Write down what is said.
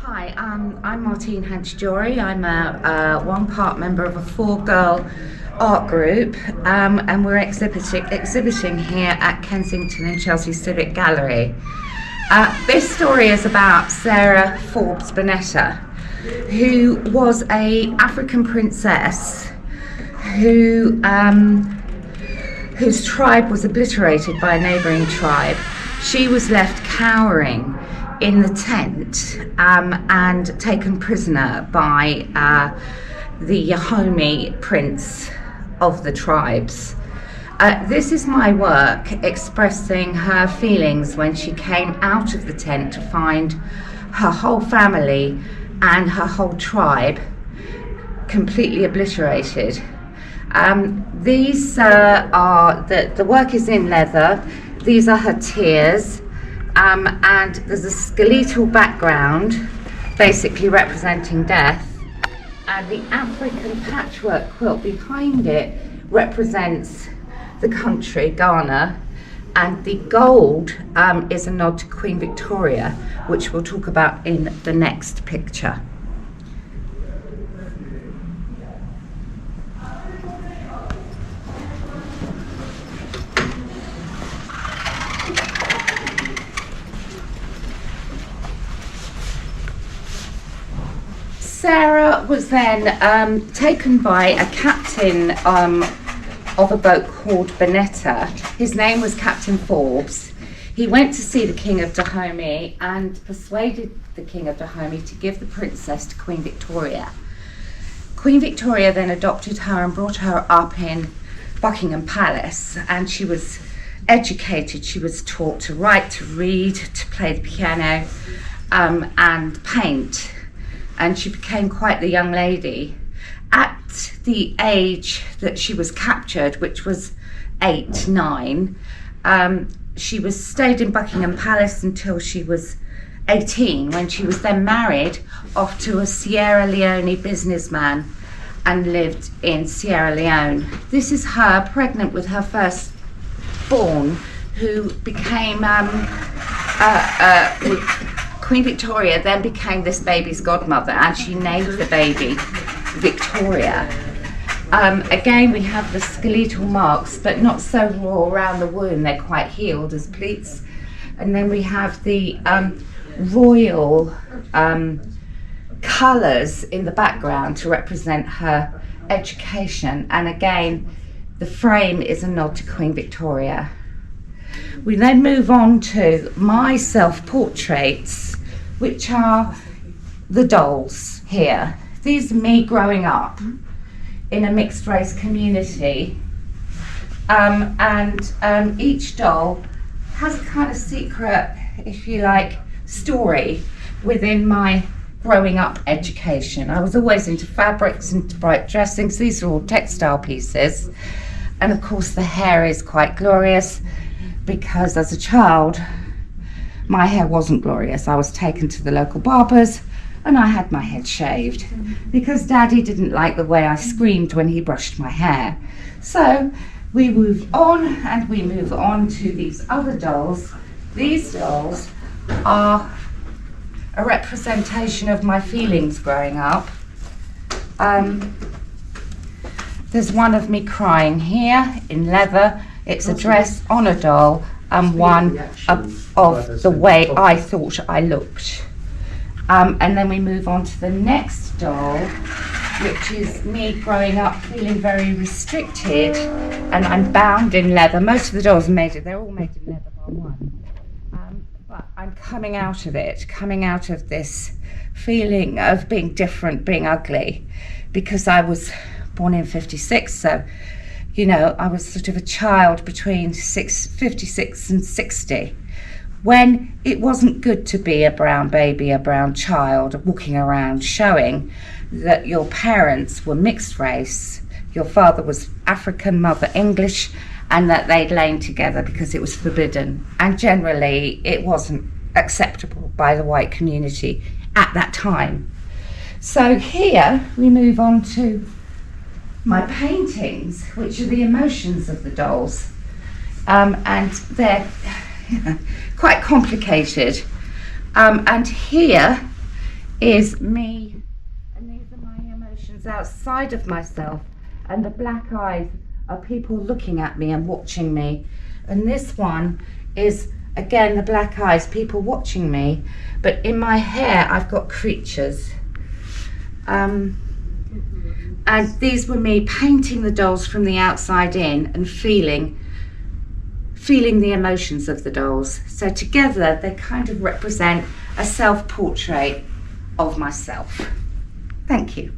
Hi, I'm Martin Hans Lorie. I'm a one-part member of a four-girl art group, and we're exhibiting here at Kensington and Chelsea Civic Gallery. This story is about Sarah Forbes Bonetta, who was an African princess whose tribe was obliterated by a neighbouring tribe. She was left cowering in the tent and taken prisoner by the Yahomi prince of the tribes. This is my work expressing her feelings when she came out of the tent to find her whole family and her whole tribe completely obliterated. These are the work is in leather. These are her tears. And there's a skeletal background basically representing death, and the African patchwork quilt behind it represents the country, Ghana, and the gold is a nod to Queen Victoria, which we'll talk about in the next picture. Sarah was then taken by a captain of a boat called Bonetta. His name was Captain Forbes. He went to see the King of Dahomey and persuaded the King of Dahomey to give the princess to Queen Victoria. Queen Victoria then adopted her and brought her up in Buckingham Palace, and she was educated. She was taught to write, to read, to play the piano, and paint. And she became quite the young lady. At the age that she was captured, which was 8, 9, she was stayed in Buckingham Palace until she was 18, when she was then married off to a Sierra Leone businessman and lived in Sierra Leone. This is her pregnant with her firstborn, who became Queen Victoria then became this baby's godmother, and she named the baby Victoria. Again, we have the skeletal marks, but not so raw around the wound. They're quite healed as pleats. And then we have the royal colours in the background to represent her education. And again, the frame is a nod to Queen Victoria. We then move on to my self-portraits, which are the dolls here. These are me growing up in a mixed race community, and each doll has a kind of secret, if you like, story within my growing up education. I was always into fabrics, into bright dressings. These are all textile pieces, and of course the hair is quite glorious, because as a child my hair wasn't glorious. I was taken to the local barbers and I had my head shaved because Daddy didn't like the way I screamed when he brushed my hair. So we move on, and we move on to these other dolls. These dolls are a representation of my feelings growing up. There's one of me crying here in leather. It's a dress on a doll, and one of the way I thought I looked. And then we move on to the next doll, which is me growing up feeling very restricted, and I'm bound in leather. Most of the dolls they're all made in leather bar one. But I'm coming out of it, coming out of this feeling of being different, being ugly, because I was born in 56, so you know, I was sort of a child between 56 and 60, when it wasn't good to be a brown baby, a brown child, walking around showing that your parents were mixed race, your father was African, mother English, and that they'd lain together because it was forbidden. And generally, it wasn't acceptable by the white community at that time. So here we move on to my paintings, which are the emotions of the dolls, and they're quite complicated. And here is me, and these are my emotions outside of myself, and the black eyes are people looking at me and watching me. And this one is, again, the black eyes, people watching me, but in my hair I've got creatures. And these were me painting the dolls from the outside in and feeling the emotions of the dolls. So together they kind of represent a self-portrait of myself. Thank you.